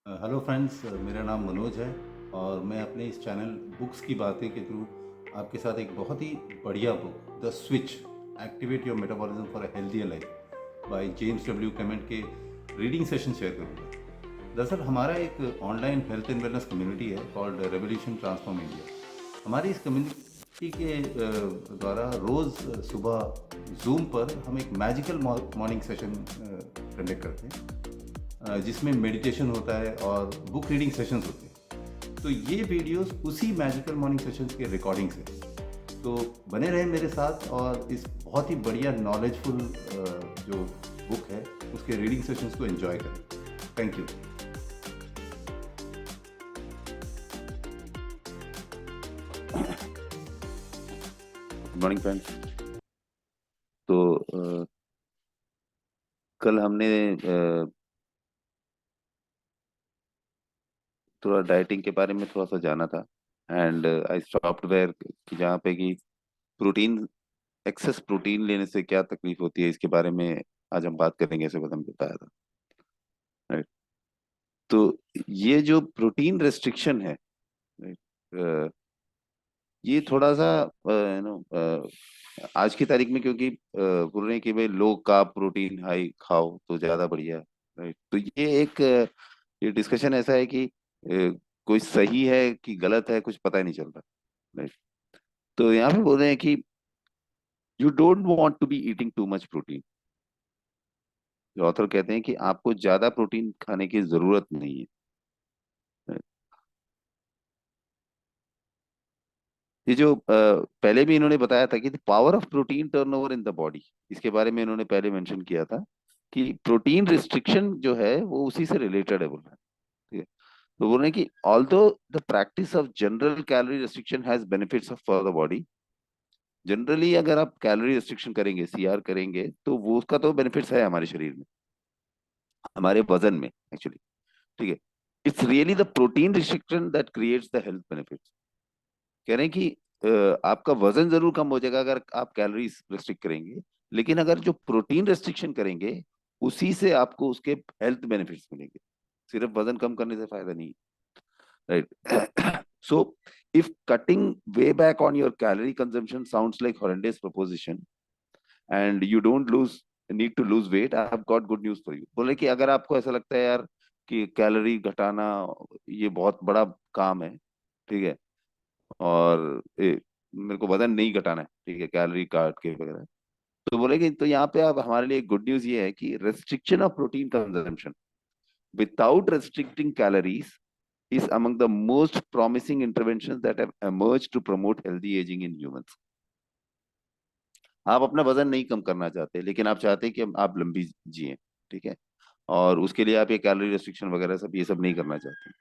Hello friends, मेरा नाम मनोज है और मैं अपने इस चैनल बुक्स की बातें के थ्रू आपके साथ एक बहुत ही बढ़िया book the switch activate your metabolism for a healthier life by James W Clement के रीडिंग सेशन शेयर करूँगा। दरअसल हमारा एक online health and wellness community है कॉल्ड रेवोल्यूशन ट्रांसफॉर्म इंडिया। हमारी इस कम्युनिटी के द्वारा रोज़ सुबह जूम पर हम एक मैजिकल मॉर्निंग सेशन कंडक्ट करते हैं, जिसमें मेडिटेशन होता है और बुक रीडिंग सेशंस होते हैं। तो ये वीडियोस उसी मैजिकल मॉर्निंग सेशंस के रिकॉर्डिंग्स हैं। तो बने रहें मेरे साथ और इस बहुत ही बढ़िया नॉलेजफुल जो बुक है उसके रीडिंग सेशंस को एंजॉय करें। Thank you. Good morning friends. तो कल हमने थोड़ा डाइटिंग के बारे में थोड़ा सा जाना था। एंड आई स्टॉप्ड वेयर कि जहाँ पे कि प्रोटीन एक्सेस प्रोटीन लेने से क्या तकलीफ होती है, इसके बारे में आज हम बात करेंगे, ऐसे बताया बताया था। राइट। तो ये जो प्रोटीन रेस्ट्रिक्शन है, राइट, ये थोड़ा सा आज की तारीख में, क्योंकि बोल रहे हैं कि भाई लो कार्ब प्रोटीन हाई खाओ तो ज्यादा बढ़िया। राइट। तो ये एक ये डिस्कशन ऐसा है कि कोई सही है कि गलत है, कुछ पता ही नहीं चल रहा। राइट। तो यहाँ पे बोल रहे हैं कि you don't want to be eating too much protein. जो ऑथर कहते हैं कि आपको ज्यादा प्रोटीन खाने की जरूरत नहीं है। Right? ये जो पहले भी इन्होंने बताया था कि power of protein turnover in the body, इसके बारे में इन्होंने पहले मेंशन किया था कि प्रोटीन रिस्ट्रिक्शन जो है वो उसी से रिलेटेड है, बोल रहे हैं। ठीक है। तो बोल रहे हैं कि although the practice of general calorie restriction has benefits of for the body. Generally अगर आप कैलोरी रिस्ट्रिक्शन करेंगे, सीआर करेंगे, तो वो उसका तो बेनिफिट्स है हमारे शरीर में, हमारे वजन में एक्चुअली। ठीक है। It's really the protein restriction that creates the health benefits. कह रहे हैं कि आपका वजन जरूर कम हो जाएगा अगर आप कैलोरीज रिस्ट्रिक्ट करेंगे, लेकिन अगर जो प्रोटीन रेस्ट्रिक्शन करेंगे उसी से आपको उसके हेल्थ बेनिफिट्स मिलेंगे। सिर्फ वजन कम करने से फायदा नहीं। Right. So if cutting way back on your calorie consumption sounds like horrendous proposition and you don't lose need to lose weight, I have got good news for you. बोले कि अगर आपको ऐसा लगता है यार कि कैलोरी घटाना ये बहुत बड़ा काम है, ठीक है, और मेरे को वजन नहीं घटाना है, ठीक है, कैलोरी काट के वगैरह, तो बोले कि तो यहाँ पे अब हमारे लिए गुड न्यूज ये है कि restriction of protein consumption without restricting calories is among the most promising interventions that have emerged to promote healthy aging in humans. आप अपना वजन नहीं कम करना चाहते, लेकिन आप चाहते हैं कि आप लंबी जिए, ठीक है, और उसके लिए आप ये कैलोरी रेस्ट्रिक्शन वगैरह सब ये सब नहीं करना चाहते,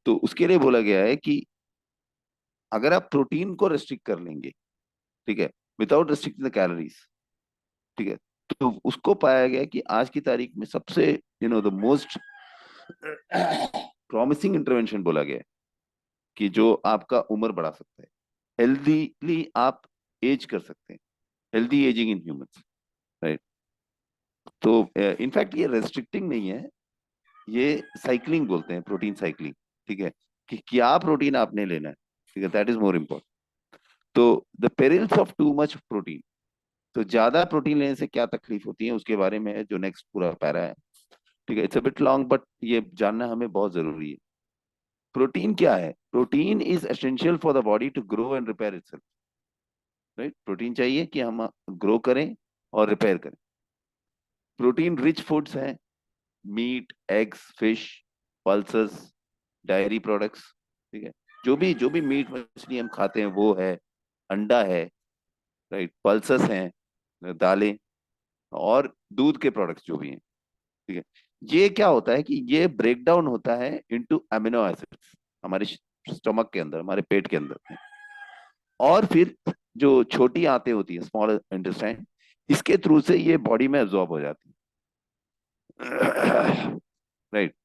तो उसके लिए बोला गया है कि अगर आप प्रोटीन को रेस्ट्रिक्ट कर लेंगे, ठीक है, विदाउट रेस्ट्रिक्टिंग द कैलोरीज, ठीक है, तो उसको पाया गया कि आज की तारीख में सबसे द मोस्ट प्रॉमिसिंग इंटरवेंशन बोला गया है कि जो आपका उम्र बढ़ा सकता है, हेल्दीली आप एज कर सकते हैं, healthy ageing in humans. Right. तो इनफैक्ट ये रेस्ट्रिक्टिंग नहीं है, ये साइक्लिंग बोलते हैं, प्रोटीन साइक्लिंग। ठीक है, कि क्या प्रोटीन आपने लेना है, ठीक है, दैट इज मोर इम्पोर्टेंट। तो the perils of to much protein, तो ज्यादा प्रोटीन लेने से क्या तकलीफ होती है उसके बारे में है जो नेक्स्ट पूरा पैरा है। ठीक है, it's a bit long but ये जानना हमें बहुत जरूरी है। प्रोटीन क्या है? Protein is essential for the body to grow and repair itself. Right, protein चाहिए कि हम ग्रो करें और रिपेयर करें। प्रोटीन रिच फूड्स हैं, meat, eggs, fish, pulses, dairy products, ठीक है, जो भी मीट मछली हम खाते हैं वो है, अंडा है, राइट, पल्सेस हैं, दालें, और दूध के प्रोडक्ट्स जो भी हैं, ठीक है। ये क्या होता है कि ये ब्रेक डाउन होता है इनटू अमीनो एसिड्स हमारे स्टमक के अंदर, हमारे पेट के अंदर, और फिर जो छोटी आंतें होती है, स्मॉल इंटेस्टाइन, इसके थ्रू से ये बॉडी में एब्जॉर्ब हो जाती है। राइट।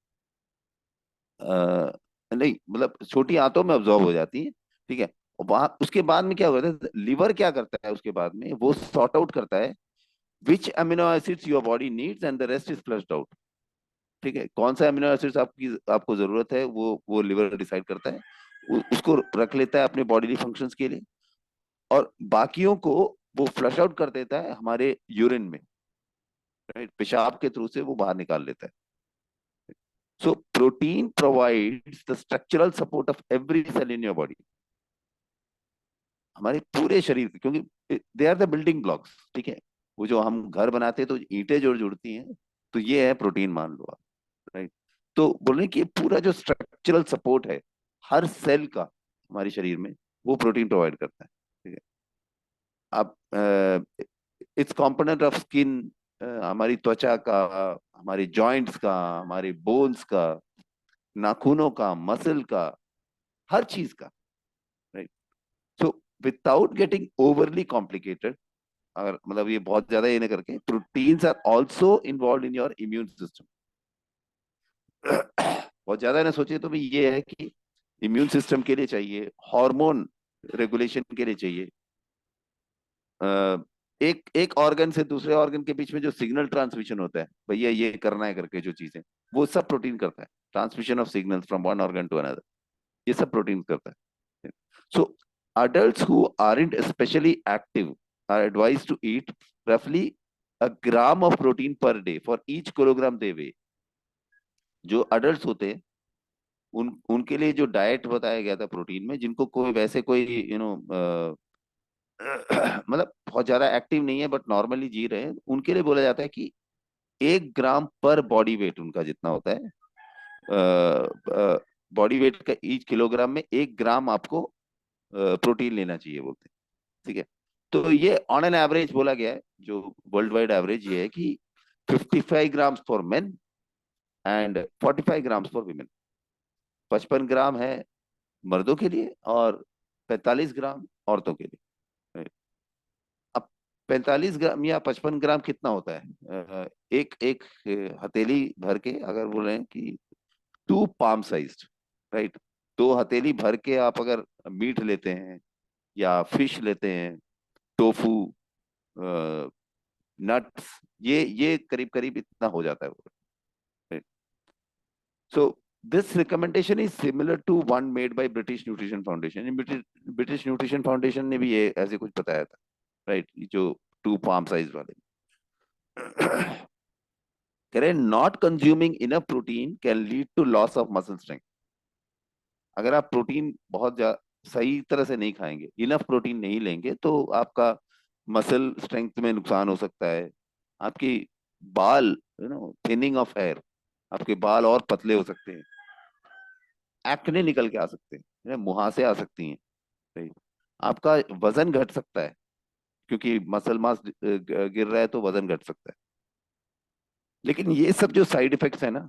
नहीं, मतलब छोटी आंतों में अब्जॉर्ब हो जाती है, ठीक है। वहां उसके बाद में क्या होता है, लिवर क्या करता है उसके बाद में, वो सॉर्ट आउट करता है which amino acids your body needs and the rest is flushed out. ठीक है, कौन सा अमीनो एसिड्स आपको जरूरत है वो लिवर डिसाइड करता है, उसको रख लेता है अपने बॉडीली फंक्शंस के लिए, और बाकियों को वो फ्लश आउट कर देता है हमारे यूरिन में, राइट, पेशाब के थ्रू से वो बाहर निकाल लेता है। So protein provides the structural support of every cell in your body, हमारे पूरे शरीर के, क्योंकि they are the building blocks, ठीक है, वो जो हम घर बनाते हैं तो ईंटें जो जुड़ती हैं, तो ये है प्रोटीन, मान लो आप, राइट। तो बोल रहे हैं कि ये पूरा जो स्ट्रक्चरल सपोर्ट है हर सेल का हमारे शरीर में, वो प्रोटीन प्रोवाइड करता है, ठीक है। आप इट्स कंपोनेंट ऑफ स्किन, हमारी त्वचा का, हमारी जॉइंट्स का, हमारे बोन्स का, नाखूनों का, मसल का, हर चीज का, right. So without getting overly complicated, अगर मतलब ये बहुत ज्यादा ये नहीं करके, proteins are also involve in your immune system. बहुत ज्यादा ना सोचिए तो भी ये है कि इम्यून सिस्टम के लिए चाहिए, हार्मोन रेगुलेशन के लिए चाहिए, एक एक ऑर्गन से दूसरे ऑर्गन के बीच में जो सिग्नल ट्रांसमिशन होता है, भैया ये करना है करके जो चीजें, वो सब प्रोटीन करता है, transmission of signals from one organ to another, ये सब प्रोटीन करता है। So adults who aren't especially active are advised to eat roughly a gram of protein per day for each kilogram they weigh। जो adult होते हैं उनके लिए जो डाइट बताया गया था प्रोटीन में, जिनको कोई वैसे कोई मतलब बहुत ज्यादा एक्टिव नहीं है बट नॉर्मली जी रहे हैं, उनके लिए बोला जाता है कि 1 ग्राम पर बॉडी वेट उनका जितना होता है, बॉडी वेट का ईच किलोग्राम में 1 ग्राम आपको प्रोटीन लेना चाहिए बोलते हैं, ठीक है। तो ये ऑन एन एवरेज बोला गया है, जो वर्ल्ड वाइड एवरेज ये है कि 55 grams for main and 45 grams for women. 55 ग्राम है मर्दों के लिए और 45 ग्राम औरतों के लिए। अब 45 ग्राम या 55 ग्राम कितना होता है? एक एक हथेली भर के, अगर बोल रहे हैं कि 2 palm साइज, राइट, 2 हथेली भर के आप अगर मीट लेते हैं या फिश लेते हैं, टोफू, नट्स, ये करीब करीब इतना हो जाता है वो। So this recommendation is similar to one made by British Nutrition Foundation. British Nutrition Foundation ने भी ये ऐसे कुछ बताया था, राइट, जो 2 palm साइज वाले। कह रहे not consuming enough protein can lead to loss of muscle strength. अगर आप प्रोटीन सही तरह से नहीं खाएंगे, इनफ प्रोटीन नहीं लेंगे, तो आपका मसल स्ट्रेंथ में नुकसान हो सकता है, आपकी बाल, थिनिंग ऑफ हेयर, आपके बाल और पतले हो सकते हैं, एक्ने निकल के आ सकते हैं, मुहासे आ सकती हैं, सही, आपका वजन घट सकता है, क्योंकि मसल मास गिर रहा है तो वजन घट सकता है। लेकिन ये सब जो साइड इफेक्ट्स है ना,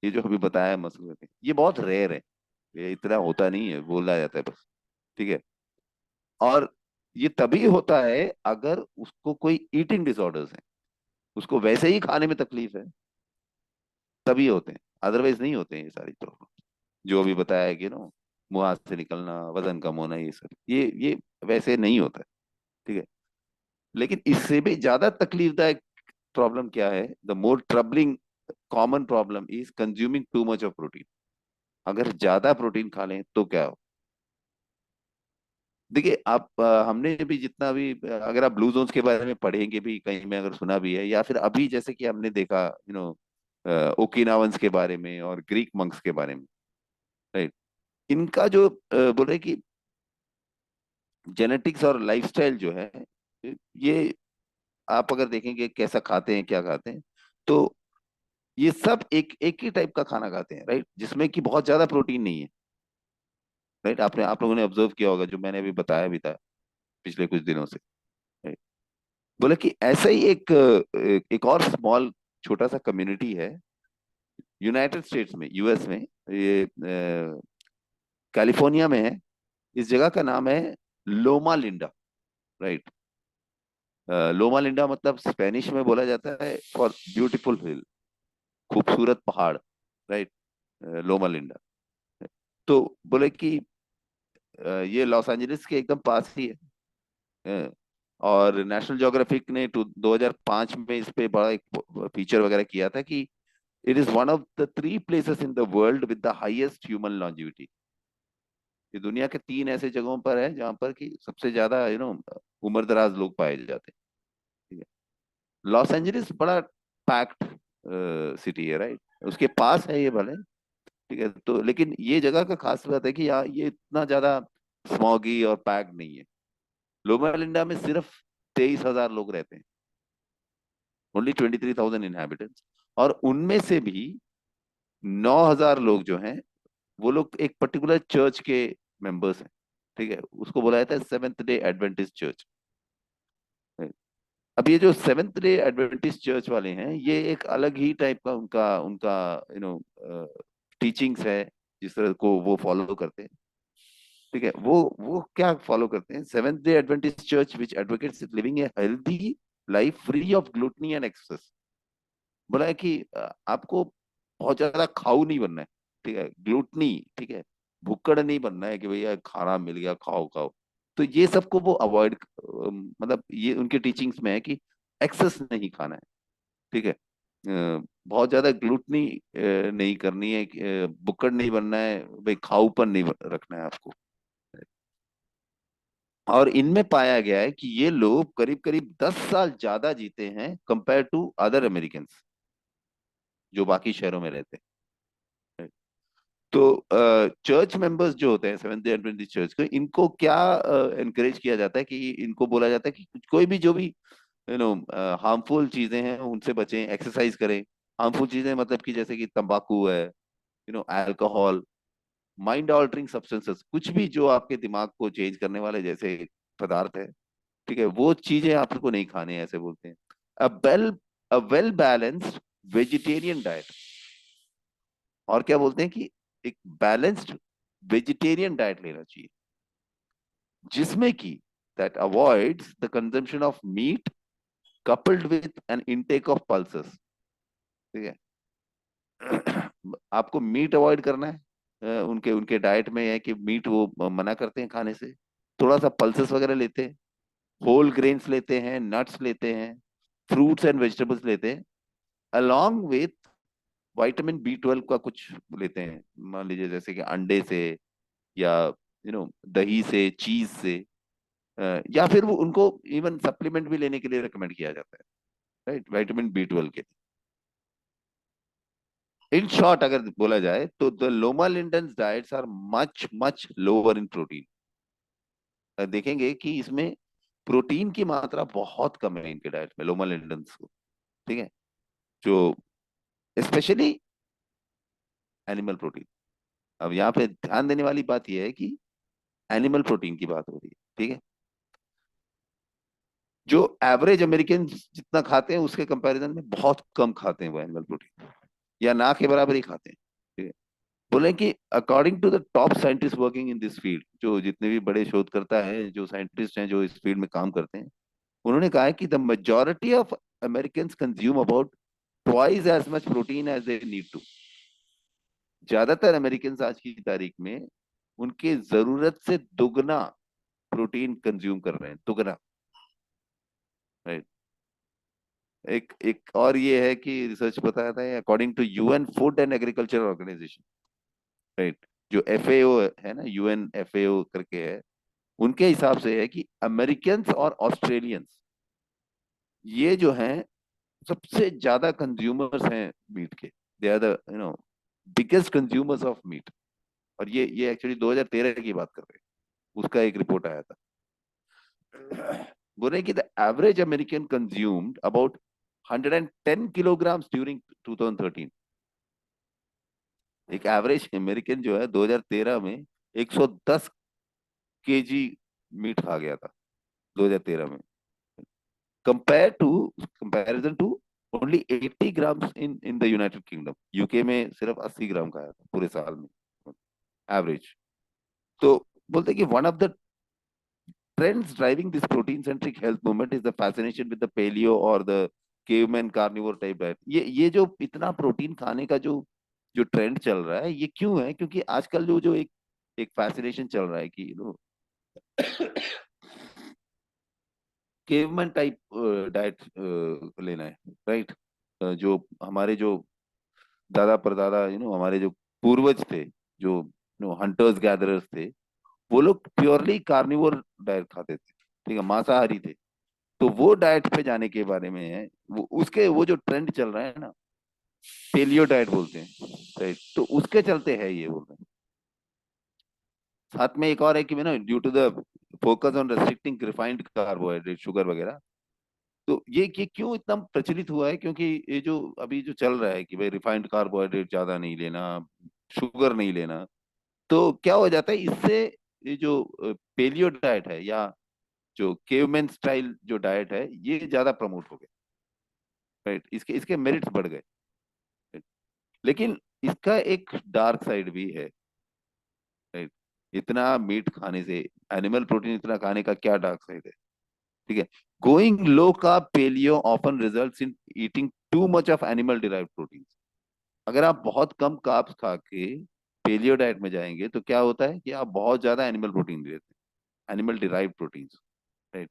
ये जो अभी बताया है मसल के, ये बहुत रेयर है, ये इतना होता नहीं है, बोला जाता है बस, ठीक है। और ये तभी होता है अगर उसको कोई ईटिंग डिसऑर्डर्स है, उसको वैसे ही खाने में तकलीफ है, तभी होते हैं, अदरवाइज नहीं होते हैं ये सारी प्रॉब्लम जो अभी बताया है कि मुंह हाथ से निकलना, वजन कम होना, ये सब ये वैसे नहीं होता है, ठीक है। लेकिन इससे भी ज्यादा तकलीफदायक प्रॉब्लम क्या है, the more troubling common problem is consuming too much of protein. अगर ज्यादा प्रोटीन खा लें तो क्या हो? देखिए आप, हमने भी जितना भी, अगर आप ब्लू जोन्स के बारे में पढ़ेंगे भी कहीं में, अगर सुना भी है, या फिर अभी जैसे कि हमने देखा ओकिनावंस के बारे में और ग्रीक मंक्स के बारे में, राइट, इनका जो बोल रहे कि जेनेटिक्स और लाइफस्टाइल जो है, ये आप अगर देखेंगे कैसा खाते हैं, क्या खाते हैं, तो ये सब एक एक ही टाइप का खाना खाते हैं, राइट, जिसमें कि बहुत ज्यादा प्रोटीन नहीं है, राइट। आप लोगों ने ऑब्जर्व किया होगा, जो मैंने अभी बताया भी था पिछले कुछ दिनों से, right? बोले कि ऐसा ही एक और स्मॉल छोटा सा कम्युनिटी है यूनाइटेड स्टेट्स में, यूएस में, ये कैलिफोर्निया में है। इस जगह का नाम है लोमा लिंडा, राइट। लोमा लिंडा मतलब स्पेनिश में बोला जाता है फॉर ब्यूटीफुल हिल, खूबसूरत पहाड़, राइट, लोमा लिंडा। तो बोले कि ये लॉस एंजलिस के एकदम पास ही है, और नेशनल ज्योग्राफिक ने 2005 में इस पे बड़ा एक फीचर वगैरह किया था कि it is one of the 3 places in the world with the highest human longevity. ये दुनिया के 3 ऐसे जगहों पर है जहां पर कि सबसे ज्यादा उम्र दराज लोग पाए जाते हैं। ठीक है। लॉस एंजलिस बड़ा पैक्ड सिटी है, राइट, उसके पास है ये भले। ठीक है, तो लेकिन ये जगह का खास बात है कि यहाँ ये इतना ज्यादा स्मॉगी और पैक्ड नहीं है। लोमा लिंडा में सिर्फ 23,000 लोग रहते हैं, ओनली 23,000 inhabitants। और उनमें से भी 9,000 लोग जो हैं वो लोग एक पर्टिकुलर चर्च के मेंबर्स हैं। ठीक है, उसको बोला जाता है सेवेंथ डे एडवेंटिस्ट चर्च। अब ये जो सेवेंथ डे एडवेंटिस्ट चर्च वाले हैं, ये एक अलग ही टाइप का उनका उनका टीचिंग्स है, जिस तरह को वो फॉलो करते हैं। ठीक है, वो क्या फॉलो करते हैं? Seventh Day Adventist Church which advocates living a healthy life free of gluttony and excess. बोला है कि आपको बहुत ज्यादा खाऊ नहीं बनना है। ठीक है, ग्लूटनी, ठीक है, भुक्कड़ नहीं बनना है कि भैया खाना मिल गया खाओ खाओ। तो ये सबको वो अवॉइड, मतलब ये उनके टीचिंग्स में है कि एक्सेस नहीं खाना है। ठीक है, बहुत ज्यादा ग्लूटनी नहीं करनी है, बुक्कड़ नहीं बनना है भाई, खाऊपन नहीं रखना है आपको। और इनमें पाया गया है कि ये लोग करीब करीब 10 साल ज्यादा जीते हैं कंपेयर टू अदर अमेरिकन जो बाकी शहरों में रहते हैं। तो चर्च मेंबर्स जो होते हैं सेवेंथ डे एडवेंटिस्ट चर्च को, इनको क्या एनकरेज किया जाता है कि इनको बोला जाता है कि कोई भी जो भी हार्मफुल चीजें हैं उनसे बचें, एक्सरसाइज करें। हार्मफुल चीजें मतलब कि जैसे कि तंबाकू है, अल्कोहल, माइंड ऑल्टरिंग सब्सटेंसेस, कुछ भी जो आपके दिमाग को चेंज करने वाले जैसे पदार्थ है। ठीक है, वो चीजें आपको नहीं खाने हैं, ऐसे बोलते हैं। A well a well balanced vegetarian diet. और क्या बोलते हैं कि एक बैलेंस्ड वेजिटेरियन डाइट लेना चाहिए, जिसमें कि that avoids the consumption of meat coupled with an intake of pulses. ठीक है, आपको मीट अवॉइड करना है। उनके उनके डाइट में है कि मीट वो मना करते हैं खाने से। थोड़ा सा पल्सेस वगैरह लेते हैं, होल ग्रेन्स लेते हैं, नट्स लेते हैं, फ्रूट्स एंड वेजिटेबल्स लेते हैं, अलोंग विथ विटामिन B12 का कुछ लेते हैं, मान लीजिए जैसे कि अंडे से, या दही से, चीज से, या फिर वो उनको इवन सप्लीमेंट भी लेने के लिए रिकमेंड किया जाता है, राइट, विटामिन B12 के। इन शॉर्ट अगर बोला जाए तो the Loma Linda diets are much much lower in protein. देखेंगे कि इसमें प्रोटीन की मात्रा बहुत कम है इनके डाइट में, लोमा लिंडन्स को। ठीक है, जो स्पेशली एनिमल प्रोटीन। अब यहाँ पे ध्यान देने वाली बात यह है कि एनिमल प्रोटीन की बात हो रही है। ठीक है, जो एवरेज अमेरिकन जितना खाते हैं उसके कंपैरिजन में बहुत कम खाते हैं वो एनिमल प्रोटीन, या ना के बराबर ही खाते हैं। ठीक है, बोले कि according to the top scientist working in this field, जो जितने भी बड़े शोधकर्ता हैं, जो साइंटिस्ट हैं जो इस फील्ड में काम करते हैं, उन्होंने कहा है कि the majority of American consume about twice as much protein as they need to. ज्यादातर अमेरिकन आज की तारीख में उनके जरूरत से दुगना प्रोटीन कंज्यूम कर रहे हैं, दुगना। राइट। एक एक और ये है कि रिसर्च बताया था, according to UN Food and Agriculture Organization, right, जो एफएओ है ना, UNFAO करके है, उनके हिसाब से है कि अमेरिकन्स और ऑस्ट्रेलियंस ये जो हैं सबसे ज्यादा कंज्यूमर्स हैं मीट के। They are the biggest consumers of meat. और ये एक्चुअली 2013 की बात कर रहे हैं, उसका एक रिपोर्ट आया था। बोल रहे हैं कि the average American consumed about 110 kilograms during 2013। एक एवरेज अमेरिकन जो है 2013 में 110 केजी मीट खा गया था 2013 में, comparison to only 80 grams in in the United Kingdom. UK में सिर्फ 80 ग्राम खाया था पूरे साल में, एवरेज। तो बोलते हैं कि one of the trends driving this protein centric health movement is the fascination with the paleo or the caveman carnivore type diet। ये जो इतना प्रोटीन खाने का जो जो ट्रेंड चल रहा है, ये क्यों है? क्योंकि आजकल जो जो एक एक फैसिनेशन चल रहा है कि केवमैन टाइप डाइट लेना है, राइट। जो हमारे जो दादा परदादा हमारे जो पूर्वज थे, जो हंटर्स गैदरर्स थे, वो लोग प्योरली कार्निवोर डाइट खाते थे, ठीक है, मांसाहारी थे। तो वो डाइट पे जाने के बारे में है, वो उसके वो जो ट्रेंड चल रहा है ना, पेलियो डाइट बोलते हैं, राइट, तो उसके चलते है ये बोल रहे हैं। साथ में एक और है कि due to the focus on restricting refined carbohydrate, sugar वगैरह। तो ये क्यों इतना प्रचलित हुआ है, क्योंकि ये जो अभी जो चल रहा है कि भाई रिफाइंड कार्बोहाइड्रेट ज्यादा नहीं लेना, शुगर नहीं लेना, तो क्या हो जाता है इससे, ये जो पेलियो डाइट है या जो केवमैन स्टाइल जो डाइट है, ये ज्यादा प्रमोट हो गया, राइट, इसके इसके मेरिट्स बढ़ गए, right? लेकिन इसका एक डार्क साइड भी है, राइट। इतना मीट खाने से, एनिमल प्रोटीन इतना खाने का क्या डार्क साइड है, ठीक है। Going low carb paleo often results in eating too much of animal derived protein. अगर आप बहुत कम कार्ब्स खा के पेलियो डाइट में जाएंगे तो क्या होता है कि आप बहुत ज्यादा एनिमल प्रोटीन लेते हैं, animal derived protein, right,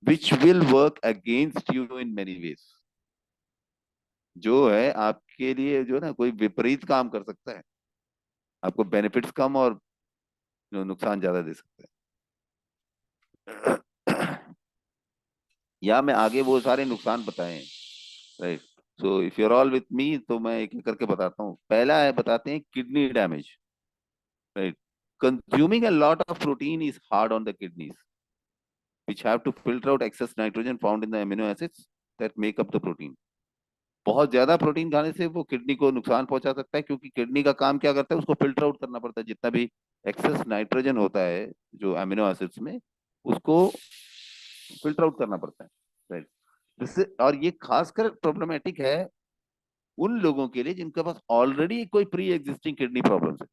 which will work against you in many ways. जो है आपके लिए जो ना कोई विपरीत काम कर सकता है, आपको बेनिफिट्स कम और जो नुकसान ज्यादा दे सकता है। या मैं आगे वो सारे नुकसान बताएं, right. So if you are all with me, तो मैं एक एक करके बताता हूँ। पहला है, बताते हैं kidney damage, right. Consuming a lot of protein is hard on the kidneys, which have to filter out excess nitrogen found in the amino acids that make up the protein। बहुत ज्यादा प्रोटीन खाने से वो kidney को नुकसान पहुंचा सकता है, क्योंकि किडनी का काम क्या करता है, उसको फिल्टर आउट करना पड़ता है, जितना भी एक्सेस नाइट्रोजन होता है जो अमीनो एसिड्स में, उसको फिल्टर आउट करना पड़ता है, राइट। जिससे, और ये खासकर प्रॉब्लमेटिक है उन लोगों के लिए जिनके पास ऑलरेडी कोई प्री एग्जिस्टिंग किडनी प्रॉब्लम है,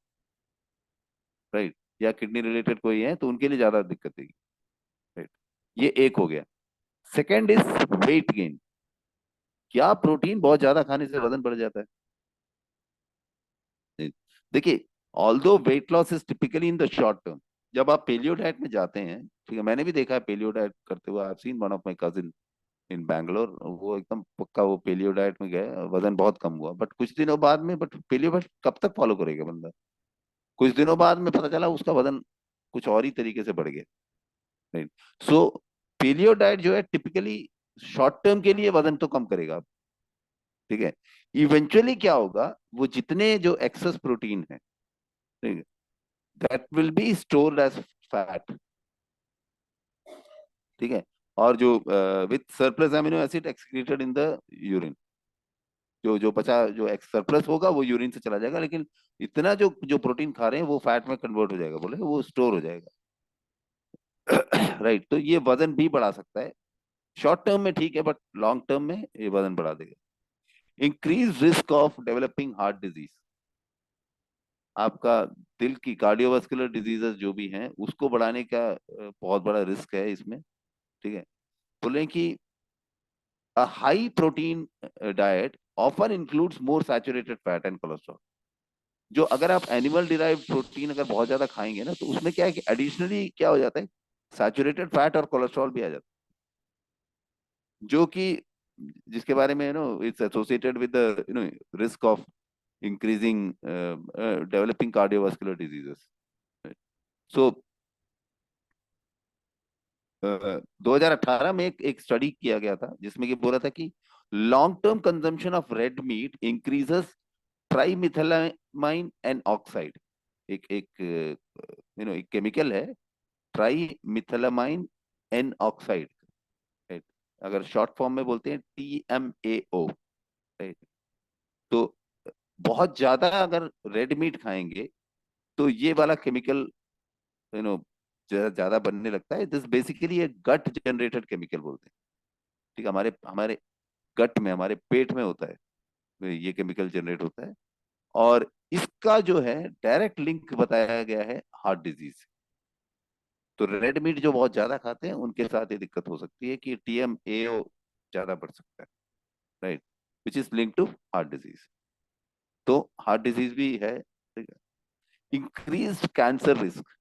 राइट, या किडनी रिलेटेड कोई है, तो उनके लिए ज्यादा दिक्कत देगी, राइट। ये एक हो गया। Second is weight gain. क्या प्रोटीन बहुत ज्यादा खाने से वजन बढ़ जाता है? देखिए, although weight loss is typically in the short term. जब आप पेलियो डाइट में जाते हैं, ठीक है, मैंने भी देखा है पेलियो डाइट करते हुए, I have seen one of my cousin in Bangalore, वो एकदम पक्का वो पेलियो डाइट में गए, वजन बहुत कम हुआ, बट कुछ दिनों बाद में, बट पेलियो डाइट कब तक फॉलो करेगा बंदा, कुछ दिनों बाद में पता चला उसका वजन कुछ और ही तरीके से बढ़ गया, राइट। सो पेलियो डाइट जो है टिपिकली शॉर्ट टर्म के लिए वजन तो कम करेगा, ठीक है। इवेंचुअली क्या होगा, वो जितने जो एक्सेस प्रोटीन है, ठीक है, that will be stored as fat, ठीक है। और जो with surplus amino acid excreted in the urine, जो जो बचा जो सरप्लस होगा वो यूरिन से चला जाएगा, लेकिन इतना जो जो प्रोटीन खा रहे हैं वो फैट में कन्वर्ट हो जाएगा, बोले वो स्टोर हो जाएगा। राइट, तो ये वजन भी बढ़ा सकता है, शॉर्ट टर्म में ठीक है, बट लॉन्ग टर्म में ये वजन बढ़ा देगा। Increase risk of developing heart disease. आपका दिल की कार्डियोवास्कुलर डिजीजेस जो भी हैं उसको बढ़ाने का बहुत बड़ा रिस्क है इसमें, ठीक है। बोले कि a high protein diet often includes more saturated fat and cholesterol। जो अगर आप एनिमल डिराइव्ड प्रोटीन अगर बहुत ज्यादा खाएंगे ना, तो उसमें क्या है कि एडिशनली क्या हो जाता है, सैचुरेटेड फैट और कोलेस्ट्रॉल भी आ जाता है, जो कि जिसके बारे में it's associated with the risk of increasing developing cardiovascular diseases. So 2018 में एक स्टडी किया गया था जिसमें कि बोला था कि long term consumption of red meat increases trimethylamine N oxide. एक एक एक केमिकल है, ट्राइमिथाइलामाइन एन ऑक्साइड, राइट। अगर शॉर्ट फॉर्म में बोलते हैं TMAO, राइट। तो बहुत ज्यादा अगर रेड मीट खाएंगे तो ये वाला केमिकल यू नो ज्यादा बनने लगता है। दिस बेसिकली एक गट जनरेटेड केमिकल बोलते हैं, ठीक है, हमारे हमारे गट में, हमारे पेट में होता है, ये केमिकल जनरेट होता है। और इसका जो है डायरेक्ट लिंक बताया गया है हार्ट डिजीज। तो रेड मीट जो बहुत ज्यादा खाते हैं उनके साथ ये दिक्कत हो सकती है कि TMAO ज्यादा बढ़ सकता है, right, which is link to heart disease. तो हार्ट डिजीज भी है, ठीक है। Increase cancer risk.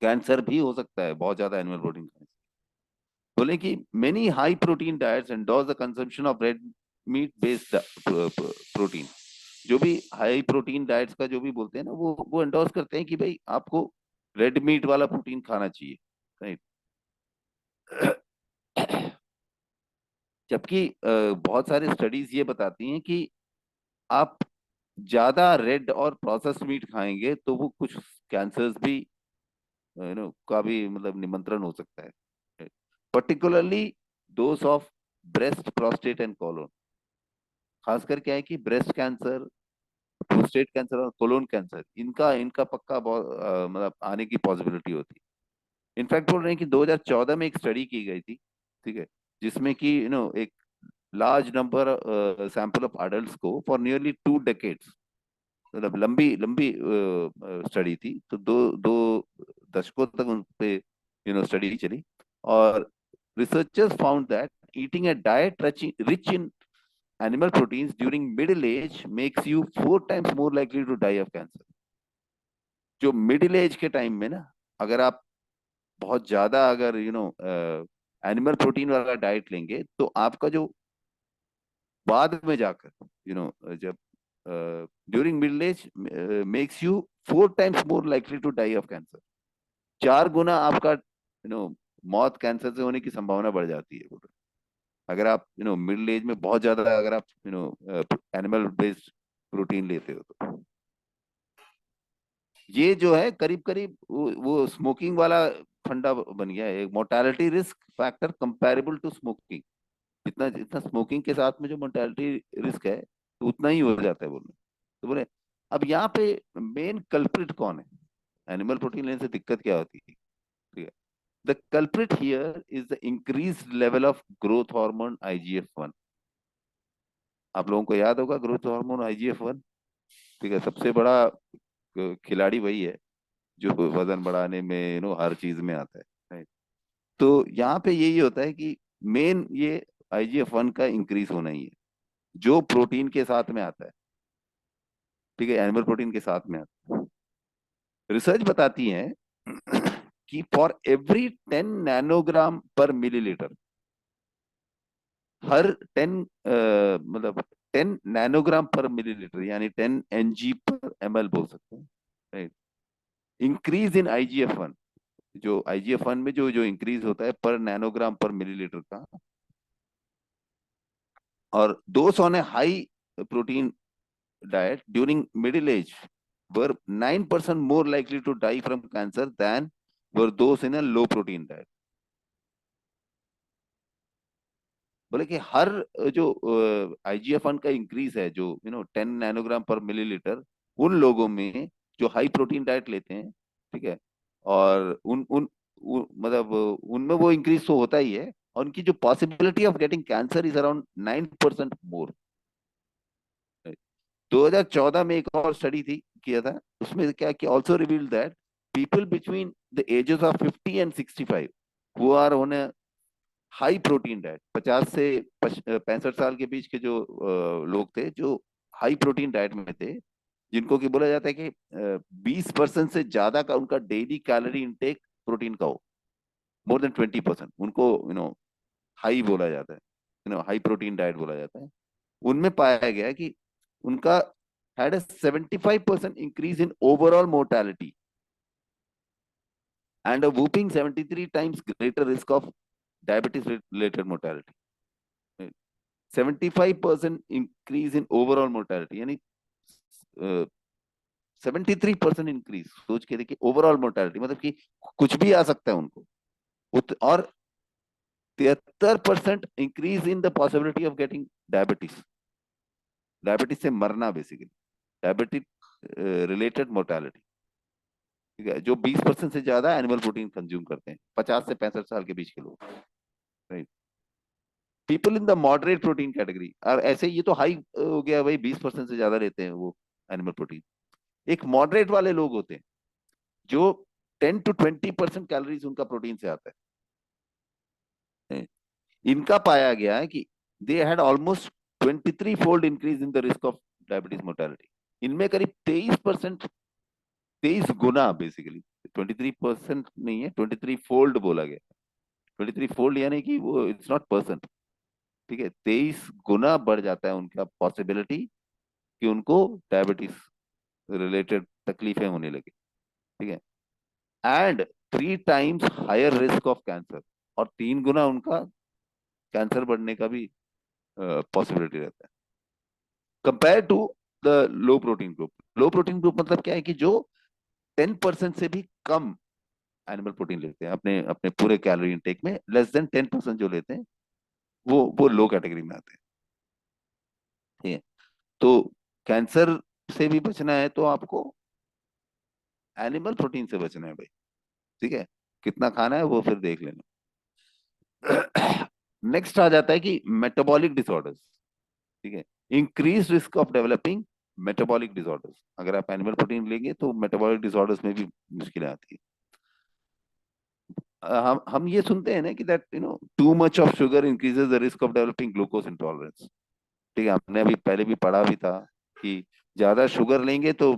कैंसर भी हो सकता है बहुत ज्यादा एनिमल प्रोटीन खाने से। बोले कि many high protein diets endorse the consumption of red meat based protein, जो भी हाई प्रोटीन डाइट्स का जो भी बोलते हैं ना, वो एंडोर्स करते हैं कि भाई आपको रेड मीट वाला प्रोटीन खाना चाहिए, राइट। जबकि बहुत सारे स्टडीज ये बताती हैं कि आप ज्यादा रेड और प्रोसेस्ड मीट खाएंगे तो वो कुछ कैंसर्स भी का भी मतलब निमंत्रण हो सकता है, particularly those of breast, prostate and colon. खासकर क्या है कि ब्रेस्ट कैंसर, प्रोस्टेट कैंसर और कोलोन कैंसर, इनका इनका पक्का मतलब आने की पॉसिबिलिटी होती है। इनफैक्ट बोल रहे हैं कि 2014 में एक स्टडी की गई थी, ठीक है, जिसमें कि एक large number sample of adults को फॉर नियरली 2 decades, मतलब लंबी लंबी स्टडी थी, तो दो दो दशकों तक उन पे स्टडी चली। और researchers found that eating a diet rich in animal proteins during middle age makes you 4 times more likely to die of cancer. जो मिडिल एज के टाइम में ना, अगर आप बहुत ज्यादा अगर एनिमल प्रोटीन वाला डाइट लेंगे, तो आपका जो बाद में जाकर जब during middle age makes you 4 times more likely to die of cancer. 4 गुना आपका मौत कैंसर से होने की संभावना बढ़ जाती है, अगर आप मिडिल एज में बहुत ज्यादा अगर आप एनिमल बेस्ड प्रोटीन लेते हो तो। ये जो है करीब करीब वो स्मोकिंग वाला फंडा बन गया है, एक mortality risk factor comparable to smoking. जितना जितना स्मोकिंग के साथ में जो मोर्टालिटी रिस्क है, तो उतना ही हो जाता है बोले। तो बोले अब यहाँ पे मेन कल्प्रिट कौन है, एनिमल प्रोटीन लेने से दिक्कत क्या होती है, ठीक है। The culprit here is the increase level of growth hormone IGF-1। आप लोगों को याद होगा ग्रोथ हार्मोन IGF-1, ठीक है, सबसे बड़ा खिलाड़ी वही है जो वजन बढ़ाने में हर चीज में आता है, right? तो यहाँ पे यही होता है कि मेन ये IGF-1 का इंक्रीज होना ही है, जो प्रोटीन के साथ में आता है, ठीक है, एनिमल प्रोटीन के साथ में आता है। रिसर्च बताती है कि for every 10 nanogram per milliliter, her 10 nanogram per milliliter यानी 10 ng/ml बोल सकते हैं, राइट। इंक्रीज इन IGF-1, जो IGF-1 में जो जो इंक्रीज होता है पर नैनोग्राम पर मिलीलीटर का, और those on a high protein diet during middle age were 9% more likely to die from cancer than were those in a low protein diet। बोले कि हर जो IGF-1 का इंक्रीज है, जो 10 nanogram/milliliter, उन लोगों में जो हाई प्रोटीन डाइट लेते हैं, ठीक है, और मतलब उनमें वो इंक्रीज तो होता ही है, और उनकी जो possibility of getting cancer is around 9% मोर। 2014 में एक और स्टडी थी किया था, उसमें क्या कि also revealed that people between the ages of 50 and 65 who are on a high protein diet, 50 से 65 साल के बीच के जो लोग थे जो हाई प्रोटीन डाइट में थे, जिनको कि बोला जाता है कि 20% से ज्यादा का उनका डेली कैलोरी इनटेक प्रोटीन का हो, मोर देन 20%, उनको हाई बोला जाता है, हाई प्रोटीन डाइट बोला जाता है। उनमें पाया गया कि उनका had a 75% increase in overall mortality and a whooping 73 times greater risk of diabetes related mortality। 75% increase in overall mortality यानी 73% इंक्रीज, सोच के देखिए, ओवरऑल मोर्टेलिटी मतलब कि कुछ भी आ सकता है उनको, और 73% increase in the possibility of getting diabetes, diabetes से मरना बेसिकली, डायबिटीज रिलेटेड मोर्टेलिटी, ठीक है, जो 20% से ज्यादा एनिमल प्रोटीन कंज्यूम करते हैं, 50 से 65 साल के बीच के लोग, right. People in the moderate protein category, और ऐसे ये तो हाई हो गया भाई, 20% से ज्यादा लेते हैं वो एनिमल प्रोटीन। एक मॉडरेट वाले लोग होते हैं जो 10 to 20% कैलोरीज उनका प्रोटीन से आता है। इनका पाया गया है कि they had almost 23 fold increase in the risk of diabetes mortality. इनमें करीब 23%, 23 गुना बेसिकली, 23% नहीं है, 23 fold बोला गया। 23 fold यानी कि वो इट्स नॉट परसेंट, ठीक है, 23 गुना बढ़ जाता है उनका पॉसिबिलिटी कि उनको डायबिटीज रिलेटेड तकलीफें होने लगे। ठीक है, and 3 times higher risk of cancer, और 3 गुना उनका कैंसर बढ़ने का भी पॉसिबिलिटी रहता है, compare to the low protein group. Low protein group मतलब क्या है कि जो 10% से भी कम एनिमल प्रोटीन लेते हैं अपने अपने पूरे कैलोरी इनटेक में, लेस देन 10% जो लेते हैं, वो लो कैटेगरी में आते हैं। ठीक है, तो कैंसर से भी बचना है तो आपको एनिमल प्रोटीन से बचना है भाई। ठीक है, कितना खाना है वो फिर देख लेना। नेक्स्ट आ जाता है कि मेटाबॉलिक डिसऑर्डर्स। ठीक है, increase risk of developing metabolic disorders. अगर आप एनिमल प्रोटीन लेंगे तो मेटाबॉलिक डिसऑर्डर्स में भी मुश्किलें आती है। हम ये सुनते हैं ना कि that too much of sugar increases the risk of developing glucose intolerance. ठीक है, हमने अभी पहले भी पढ़ा भी था कि ज्यादा शुगर लेंगे तो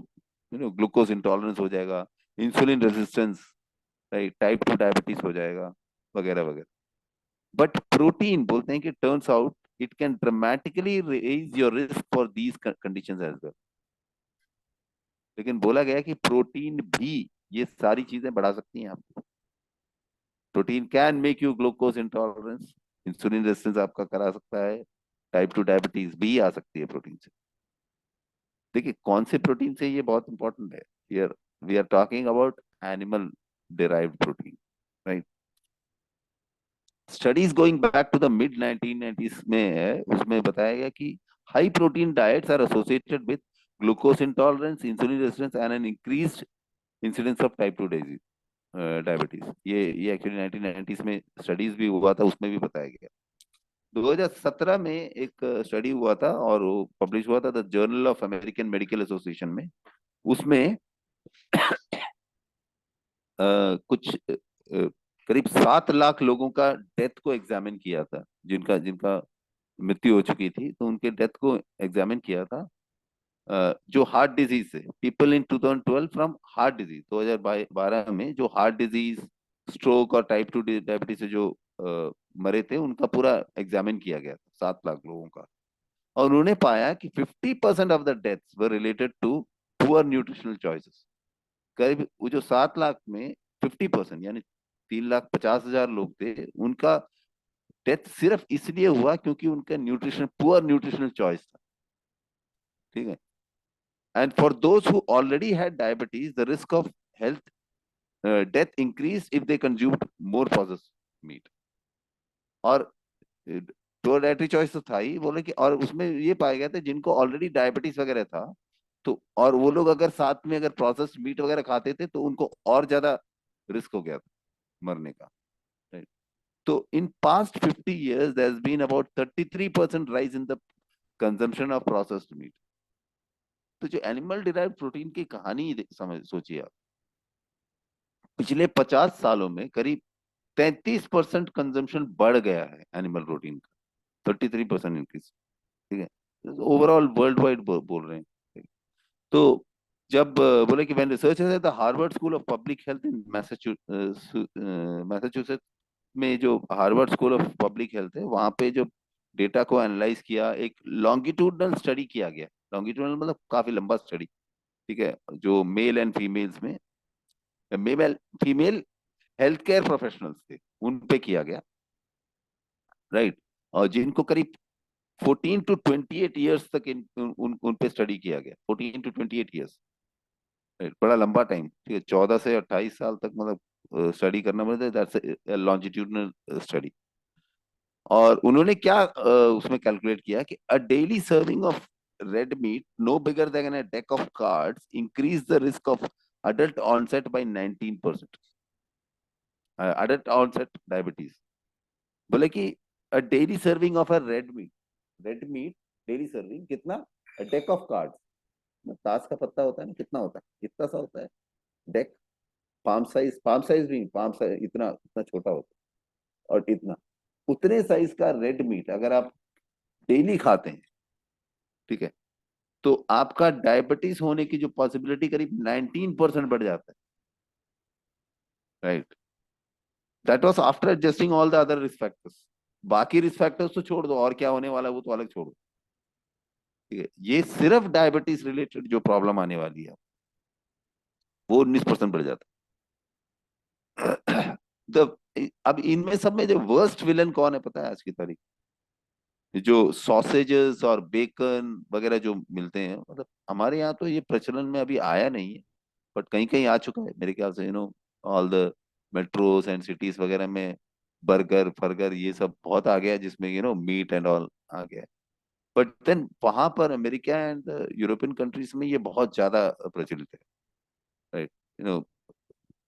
ग्लूकोज इंटॉलरेंस हो जाएगा, insulin resistance, right, type 2 diabetes हो जाएगा, वगैरह वगैरह। बट प्रोटीन बोलते हैं कि turns out it can dramatically raise your risk for these conditions as well. लेकिन बोला गया कि प्रोटीन भी ये सारी चीजें बढ़ा सकती हैं आपको। Protein can make you glucose intolerance, insulin resistance आपका करा सकता है, टाइप 2 डायबिटीज भी आ सकती है प्रोटीन से। देखिए कौन से प्रोटीन से, ये बहुत इंपॉर्टेंट है। Here we are talking about animal derived protein, right. Studies going back to the mid 1990s में है, उसमें बताया गया कि high protein diets are associated with glucose intolerance, insulin resistance and an increased incidence of type 2 disease, diabetes. ये actually 1990s में studies भी हुआ था, उसमें भी बताया गया। 2017 में एक स्टडी हुआ था और वो पब्लिश हुआ था the journal of American medical association में। उसमें कुछ करीब 7 लाख लोगों का डेथ को एग्जामिन किया था, जिनका जिनका मृत्यु हो चुकी थी, तो उनके डेथ को एग्जामिन किया था। जो हार्ट डिजीज से, people in 2012 from heart disease, 2012 में जो हार्ट डिजीज, स्ट्रोक और टाइप 2 डायबिटीज से जो मरे थे, उनका पूरा एग्जामिन किया गया था 7 लाख लोगों का। और उन्होंने पाया कि 50% of the deaths were related to poor nutritional choices. करीब वो जो 7 लाख में 50%, यानी 3,50,000 लोग थे, उनका डेथ सिर्फ इसलिए हुआ क्योंकि उनका न्यूट्रिशन, पुअर न्यूट्रिशनल चॉइस था। ठीक है, and for those who already had diabetes the risk of health death increase if they consumed more processed meat. और प्योर डाइटरी चॉइस तो था ही, बोले कि, और उसमें ये पाया गया था जिनको ऑलरेडी डायबिटीज वगैरह था, तो और वो लोग अगर साथ में अगर प्रोसेस्ड मीट वगैरह खाते थे तो उनको और ज्यादा रिस्क हो गया था मरने का। Right? तो in past 50 years there has been about 33% rise in the consumption of processed meat। तो जो एनिमल डिराइव्ड प्रोटीन की कहानी समझ सोचिए आप, पिछले 50 सालों में करीब 33% कंजम्पशन बढ़ गया है एनिमल प्रोटीन का, 33% इंक्रीज। ठीक है, ओवरऑल वर्ल्ड वाइड बोल रहे हैं। ठीक है? तो जब बोले कि when researchers at the Harvard school of public health in Massachusetts में, जो Harvard school of public health है, वहां पे जो डेटा को एनालाइज किया, एक लॉन्गिट्यूडनल स्टडी किया गया। लॉन्गिट्यूडनल मतलब काफी लंबा स्टडी। ठीक है, जो मेल एंड फीमेल्स में, male female health care professionals थे, उन पे किया गया, राइट। और जिनको करीब 14 to 28 years तक उन पे स्टडी किया गया, 14 to 28 years, बड़ा लंबा टाइम। ठीक है, 14 से 28 साल तक मतलब स्टडी करना पड़ता है, दैट्स लॉन्जिट्यूडनल स्टडी। और उन्होंने क्या उसमें कैलकुलेट किया कि a daily serving of red meat no bigger than a deck of cards increase the risk of adult onset by 19%, adult onset diabetes। बोले कि a daily serving of a red meat daily serving कितना, deck of cards, ताश का पत्ता होता है ना, कितना होता है, इतना सा होता है डेक, पाम साइज भी, पाम साइज इतना इतना छोटा होता है, और इतना, उतने साइज का रेड मीट अगर आप डेली खाते हैं, ठीक है, तो आपका डायबिटीज होने की जो पॉसिबिलिटी करीब 19% बढ़ जाता है, right. That was after adjusting all the other risk factors. बाकी रिस्क फैक्टर्स तो छोड़ दो, और क्या होने वाला है वो तो अलग छोड़ो, ठीक है। ये सिर्फ डायबिटीज रिलेटेड जो प्रॉब्लम आने वाली है वो 19% बढ़ जाता है। तो अब इनमें सब में जो वर्स्ट विलन कौन है पता है आज की तारीख? जो सॉसेजेस और बेकन वगैरह जो मिलते हैं, मतलब हमारे यहाँ तो ये प्रचलन में अभी आया नहीं है, बट कहीं कहीं आ चुका है मेरे ख्याल से, all the metros and cities वगैरह में बर्गर फर्गर ये सब बहुत आ गया है, जिसमें मीट एंड ऑल आ गया है। बट देन वहां पर अमेरिका एंड यूरोपियन कंट्रीज में ये बहुत ज्यादा प्रचलित है, राइट।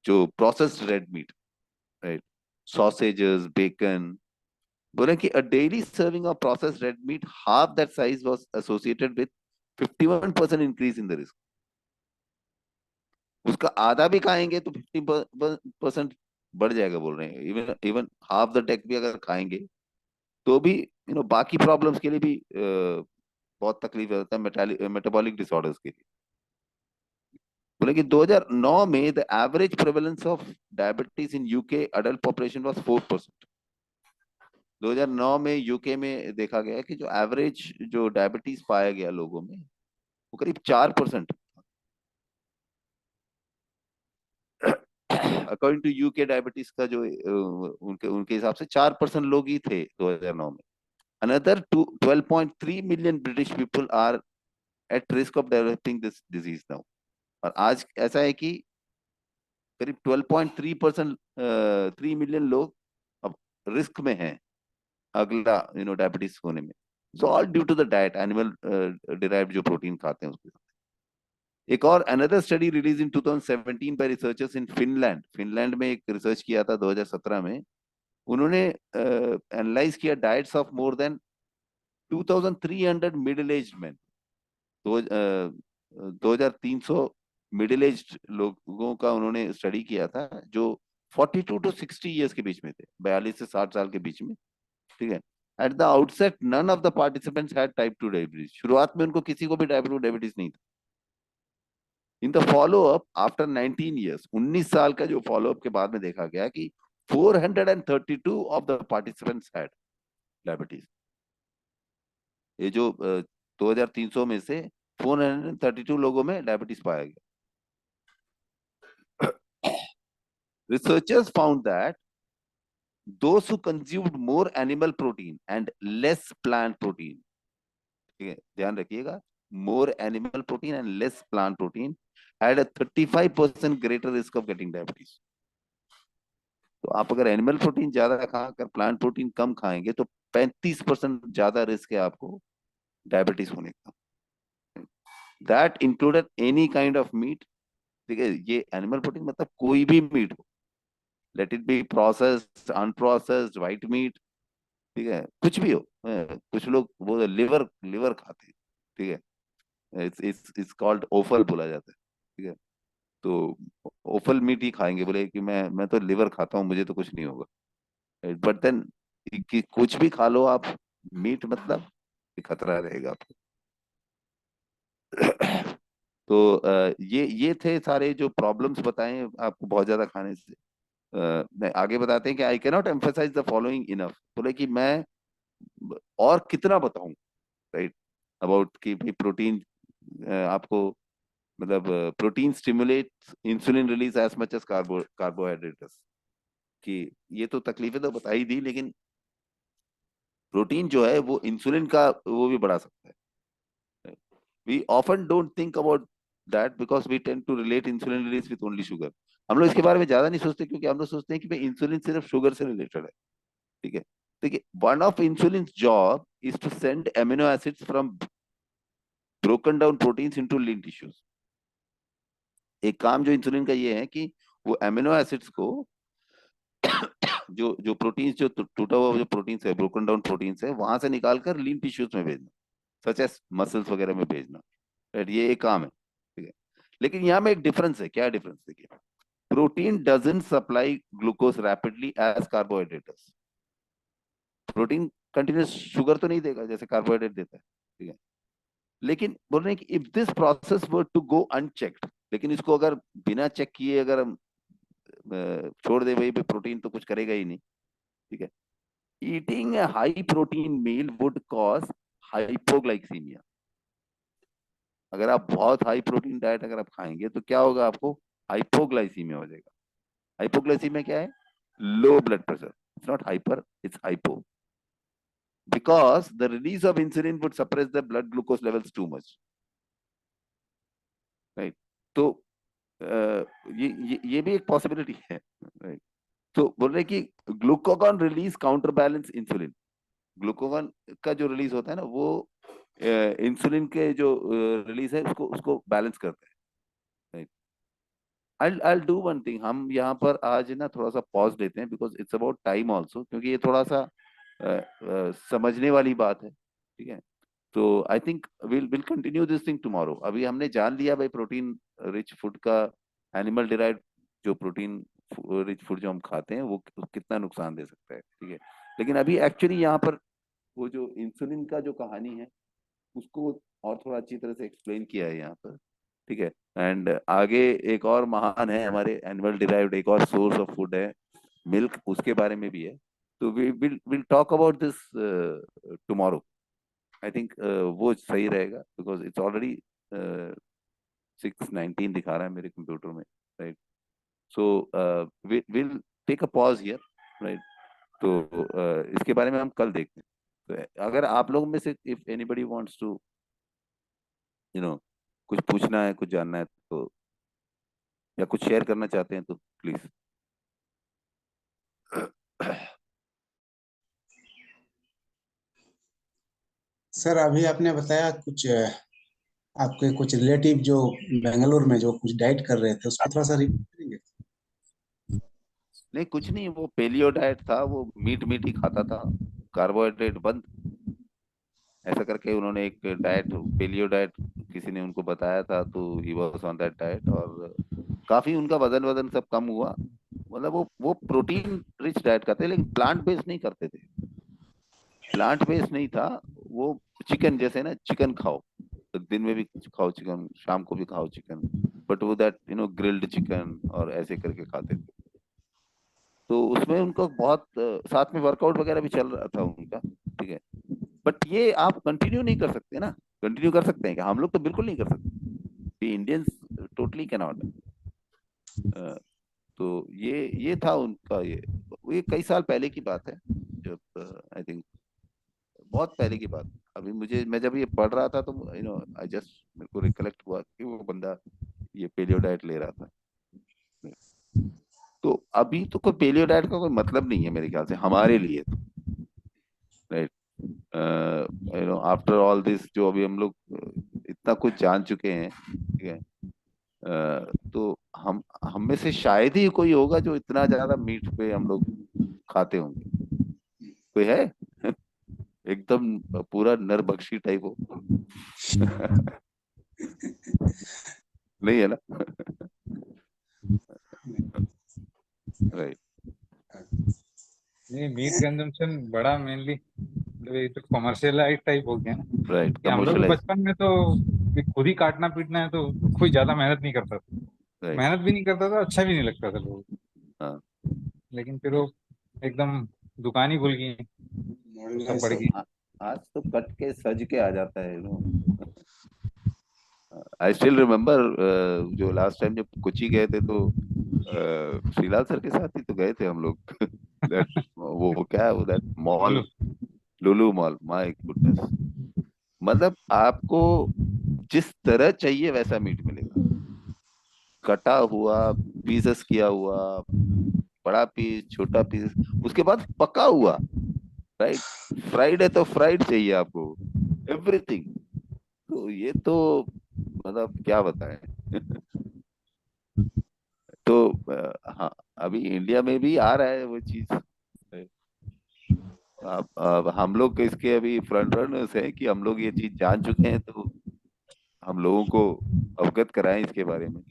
जो processed red meat, right, sausages bacon, बोले कि a daily serving of processed red meat half that size was associated with 51% increase in the risk। उसका आधा भी खाएंगे तो 50% बढ़ जाएगा बोल रहे हैं। Even even half the deck भी अगर खाएंगे तो भी बाकी प्रॉब्लम्स के लिए भी बहुत तकलीफ होता है, मेटाबॉलिक डिसऑर्डर्स के लिए। बोले कि 2009 में the average prevalence of diabetes in UK adult population was 4%। 2009 में यूके में देखा गया कि जो एवरेज जो डायबिटीज पाया गया लोगों में वो करीब 4%। अकॉर्डिंग टू यूके डायबिटीज का जो उनके उनके हिसाब से 4% लोग ही थे 2009 में। Another 12.3 million British people are at risk of developing this disease now. और आज ऐसा है कि करीब 12.3% 3 मिलियन लोग अब रिस्क में हैं अगला डायबिटीज होने में। So all due to the diet, animal derived जो प्रोटीन खाते हैं उसके। एक और another study release in 2017 by researchers in Finland. Finland में एक रिसर्च किया था 2017 में। उन्होंने एनालाइज किया diets of more than 2300 middle aged man. दो 2300 मिडिल एज्ड लोगों का उन्होंने स्टडी किया था जो 42 टू 60 ईयर्स के बीच में थे, 42 से 60 साल के बीच में, ठीक है। At the outset none of the participants had type 2 diabetes. शुरुआत में उनको किसी को भी टाइप 2 डायबिटीज नहीं था। In the follow up after 19 years, 19 साल का जो फॉलो अप के बाद में देखा गया कि 432 of the participants had diabetes. ये जो 2300 में से 432 लोगों में डायबिटीज पाया गया। Researchers found that those who consumed more animal protein and less plant protein, ठीक है ध्यान रखिएगा, more animal protein and less plant protein had a 35% greater risk of getting diabetes। तो आप अगर एनिमल प्रोटीन ज्यादा खाकर प्लांट प्रोटीन कम खाएंगे तो 35% ज्यादा रिस्क है आपको डायबिटीज होने का। That included any kind of meat, ठीक है। ये एनिमल प्रोटीन मतलब कोई भी मीट हो, let it be processed unprocessed white meat, ठीक है, कुछ भी हो। कुछ लोग वो लिवर लिवर खाते हैं, ठीक है, इट्स कॉल्ड ओफल बोला जाता है, ठीक है। तो ओफल मीट ही खाएंगे, बोले कि मैं तो लिवर खाता हूँ मुझे तो कुछ नहीं होगा। बट देन कि कुछ भी खा लो आप मीट, मतलब खतरा रहेगा आपको। तो ये थे सारे जो प्रॉब्लम्स बताएं आपको बहुत ज्यादा खाने से। नहीं, आगे बताते हैं कि I can not emphasize the following enough. बोले कि मैं और कितना बताऊं, राइट, अबाउट कि भाई प्रोटीन आपको, मतलब protein stimulate insulin release as much as carbohydrates. कि ये तो तकलीफें तो बता ही दी, लेकिन प्रोटीन जो है वो इंसुलिन का वो भी बढ़ा सकता है। We often don't think about that because we tend to relate insulin release with only sugar. हम लोग इसके बारे में ज्यादा नहीं सोचते क्योंकि हम लोग सोचते हैं कि भाई इंसुलिन सिर्फ शुगर से रिलेटेड है, ठीक है। देखिए, one of insulin job is to send amino acids from broken down proteins into lean tissues. एक काम जो इंसुलिन का ये है कि वो एमिनो एसिड्स को जो प्रोटीन्स जो टूटा हुआ जो प्रोटीन्स है, ब्रोकन डाउन प्रोटीन्स है, वहां से निकालकर लीन टिश्यूज में भेजना, सच एस मसल्स वगैरह में भेजना, राइट। ये एक काम है, ठीक है। लेकिन यहाँ में एक डिफरेंस है। क्या डिफरेंस? देखिए, protein doesn't supply glucose rapidly as carbohydrates. Protein continuous sugar तो नहीं देगा जैसे कार्बोहाइड्रेट देता है, ठीक है। लेकिन बोल रहे हैं कि if this process were to go unchecked, लेकिन इसको अगर बिना चेक किए अगर हम छोड़ दे, भाई प्रोटीन तो कुछ करेगा ही नहीं, ठीक है। Eating a high protein meal would cause hypoglycemia. अगर आप बहुत हाई प्रोटीन डाइट अगर आप खाएंगे तो क्या होगा, आपको हाइपोग्लाइसीमिया हो जाएगा। हाइपोग्लाइसीमिया क्या है? Low blood pressure. It's not hyper, it's hypo, because the release of insulin would suppress the blood glucose levels too much, right. तो ये भी एक पॉसिबिलिटी है, राइट। तो बोल रहे कि glucagon release counter balance insulin. Glucagon का जो रिलीज होता है ना, वो इंसुलिन के जो रिलीज है उसको उसको बैलेंस करता है, right. I'll do one thing, हम यहाँ पर आज ना थोड़ा सा पॉज लेते हैं, because it's about time also, क्योंकि ये थोड़ा सा समझने वाली बात है, ठीक है। तो I think will continue this thing tomorrow. अभी हमने जान लिया भाई प्रोटीन रिच फूड का, एनिमल डिराइव जो प्रोटीन रिच फूड जो हम खाते हैं वो कितना नुकसान दे सकता है, ठीक है। लेकिन अभी एक्चुअली यहाँ पर वो जो इंसुलिन का जो कहानी है उसको और थोड़ा अच्छी तरह से एक्सप्लेन किया है यहाँ पर, ठीक है। एंड आगे एक और महान है हमारे एनिमल डिराइव्ड, एक और सोर्स ऑफ फूड है मिल्क, उसके बारे में भी है। तो we will talk about this tomorrow. I think वो सही रहेगा, बिकॉज इट्स ऑलरेडी 6:19 दिखा रहा है मेरे कंप्यूटर में, right. So will take a pause here, right. तो इसके बारे में हम कल देखते हैं। तो अगर आप लोगों में से इफ एनीबडी वांट्स टू कुछ पूछना है, कुछ जानना है, तो या कुछ शेयर करना चाहते हैं तो प्लीज। सर अभी आपने बताया कुछ आपके कुछ रिलेटिव जो बेंगलोर में जो कुछ डाइट कर रहे थे, उसको थोड़ा सा रिपीट करेंगे? नहीं, कुछ नहीं, वो पेलियो डाइट था, वो मीट मीट ही खाता था, कार्बोहाइड्रेट बंद, ऐसा करके उन्होंने एक डाइट, पेलियो डाइट किसी ने उनको बताया था, तो he was on that diet, और काफी उनका वजन वजन सब कम हुआ। मतलब वो प्रोटीन रिच डाइट करते, लेकिन प्लांट बेस्ड नहीं करते थे। प्लांट बेस्ड नहीं था वो। चिकन जैसे ना, चिकन खाओ तो दिन में भी खाओ चिकन, शाम को भी खाओ चिकन, बट वो दैट ग्रिल्ड चिकन और ऐसे करके खाते थे। तो उसमें उनको बहुत साथ में वर्कआउट वगैरह भी चल रहा था उनका, ठीक है। बट ये आप कंटिन्यू नहीं कर सकते ना। कंटिन्यू कर सकते हैं क्या? हम लोग तो बिल्कुल नहीं कर सकते, इंडियंस टोटली कैन नॉट। तो ये था उनका, ये कई साल पहले की बात है, जब आई थिंक बहुत पहले की बात। अभी मैं जब ये पढ़ रहा था तो आई जस्ट मेरे को रिकलेक्ट हुआ कि वो बंदा ये पेलियो डाइट ले रहा था। तो अभी तो कोई पेलियो डाइट का कोई मतलब नहीं है मेरे ख्याल से हमारे लिए तो, राइट। आफ्टर ऑल दिस जो अभी हम लोग इतना कुछ जान चुके हैं, ठीक है। तो हम में से शायद ही कोई होगा जो इतना ज्यादा मीट पे हम लोग खाते होंगे। कोई है? एकदम पूरा नरभक्षी टाइप हो। नहीं है ना? राइट। नहीं, मीट कंजम्पशन बड़ा मेनली ये तो कमर्शियलाइज टाइप हो गया ना। राइट, कि हम लोग के कमर्शलाइज। बचपन में तो कि खुद ही काटना पीटना है तो कोई ज्यादा मेहनत नहीं करता था। राइट। मेहनत भी नहीं करता था, अच्छा भी नहीं लगता था लोगों को। हाँ। लेकिन फिर वो एकदम दुकान ही खुल गई, तो सब बढ़ मॉडर्नाइज। गई। आज तो कट के सज के आ जाता है आई स्टिल रिमेम्बर, जो लास्ट टाइम जब कोची गए थे तो श्रीलाल सर के साथ ही तो गए थे हम लोग। दैट वो क्या है वो, दैट बोलो। Mall, Lulu mall, my goodness. मतलब आपको जिस तरह चाहिए वैसा मीट मिलेगा, कटा हुआ, पीसेस किया हुआ, बड़ा पीस, छोटा पीस, उसके बाद पका हुआ, राइट। फ्राइड है तो फ्राइड चाहिए आपको, एवरीथिंग। तो ये तो मतलब क्या बताएं। तो हाँ, अभी इंडिया में भी आ रहा है वो चीज। अब हम लोग इसके अभी फ्रंट रनर्स हैं कि हम लोग ये चीज जान चुके हैं, तो हम लोगों को अवगत कराएं इसके बारे में।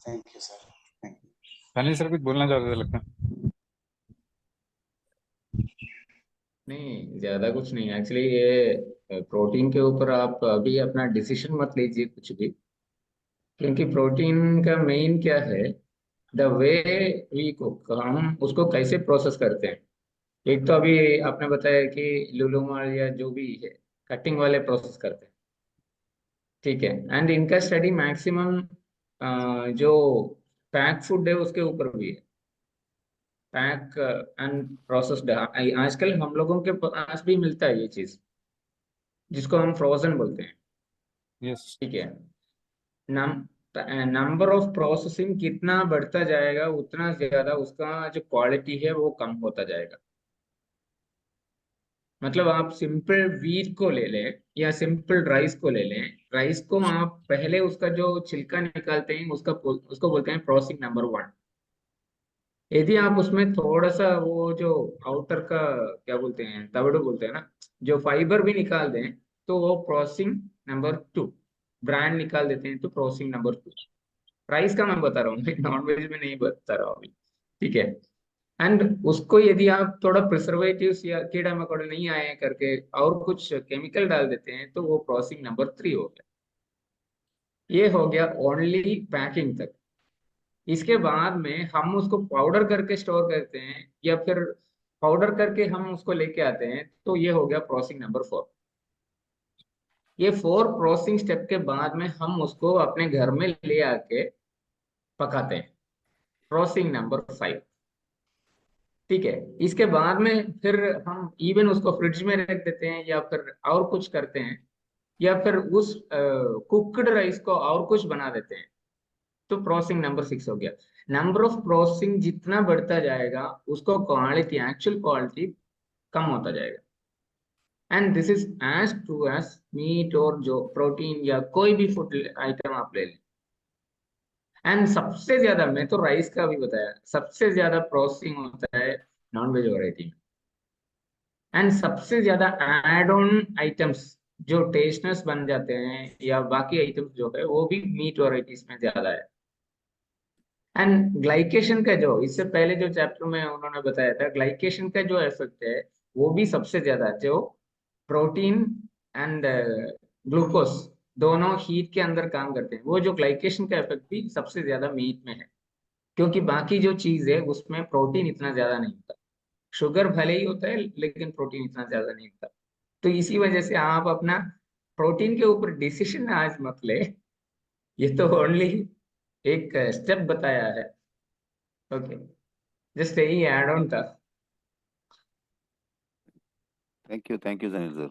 Thank you sir, thank you. Sunny sir कुछ बोलना चाहते थे लगता है। नहीं, ज्यादा कुछ नहीं एक्चुअली। ये प्रोटीन के ऊपर आप अभी अपना डिसीजन मत लीजिए कुछ भी। क्योंकि प्रोटीन का मेन क्या है, द वे वी कुक, हम उसको कैसे प्रोसेस करते हैं। एक तो अभी आपने बताया कि लुलुमल या जो भी है कटिंग वाले प्रोसेस करते हैं, ठीक है। एंड इनका स्टडी मैक्सिमम जो पैक फूड है उसके ऊपर भी है, पैक एंड प्रोसेस्ड। आजकल हम लोगों के पास भी मिलता है ये चीज, जिसको हम फ्रोजन बोलते हैं, यस। ठीक है। नंबर ऑफ प्रोसेसिंग कितना बढ़ता जाएगा उतना ज्यादा उसका जो क्वालिटी है वो कम होता जाएगा। मतलब आप सिंपल वीट को ले लें या सिंपल राइस को ले लें, राइस को आप पहले उसका जो छिलका निकालते हैं उसको बोलते हैं प्रोसेसिंग नंबर 1। यदि आप उसमें थोड़ा सा वो जो आउटर का क्या बोलते हैं, तवड़ू बोलते हैं ना, जो फाइबर भी निकाल दें तो वो प्रोसेसिंग नंबर 2। ब्रांड निकाल देते हैं तो प्रोसेसिंग नंबर 2। राइस का मैं बता रहा हूँ, नॉन वेज में नहीं बता रहा हूँ अभी, ठीक है। एंड उसको यदि आप थोड़ा प्रिजर्वेटिव्स या कीड़ा मकोड़े नहीं आए करके और कुछ केमिकल डाल देते हैं तो वो प्रोसेसिंग नंबर 3 हो गया। ये हो गया ओनली पैकिंग तक। इसके बाद में हम उसको पाउडर करके स्टोर करते हैं या फिर पाउडर करके हम उसको लेके आते हैं तो ये हो गया प्रोसेसिंग नंबर 4। ये 4 प्रोसेसिंग स्टेप के बाद में हम उसको अपने घर में ले आके पकाते हैं, प्रोसेसिंग नंबर 5, ठीक है। इसके बाद में फिर हम इवन उसको फ्रिज में रख देते हैं या फिर और कुछ करते हैं या फिर उस कुकड राइस को और कुछ बना देते हैं तो प्रोसेसिंग नंबर 6 हो गया। नंबर ऑफ प्रोसेसिंग जितना बढ़ता जाएगा उसको क्वालिटी, एक्चुअल क्वालिटी कम होता जाएगा। And this is as true as meat और जो प्रोटीन या कोई भी फूड आइटम आप ले लें। एंड सबसे ज्यादा, मैं तो राइस का भी बताया, सबसे ज्यादा प्रोसेसिंग होता है नॉन वेज वैरायटी में। एंड सबसे ज्यादा एड ऑन आइटम्स जो टेस्टनेस बन जाते हैं या बाकी आइटम्स जो है वो भी मीट वैराइटीज में ज्यादा है। एंड ग्लाइकेशन का जो इससे पहले जो चैप्टर में उन्होंने बताया था, ग्लाइकेशन का जो इफेक्ट है वो भी सबसे ज्यादा, जो प्रोटीन एंड ग्लूकोज दोनों हीट के अंदर काम करते हैं, वो जो ग्लाइकेशन का इफेक्ट भी सबसे ज्यादा मीट में है। क्योंकि बाकी जो चीज है उसमें प्रोटीन इतना ज्यादा नहीं होता, शुगर भले ही होता है लेकिन प्रोटीन इतना ज्यादा नहीं होता। तो इसी वजह से आप अपना प्रोटीन के ऊपर डिसीजन आज मत ले, ये तो ओनली एक स्टेप बताया है, ओके, जस्ट यही एड ऑन था। Thank you Sunil sir.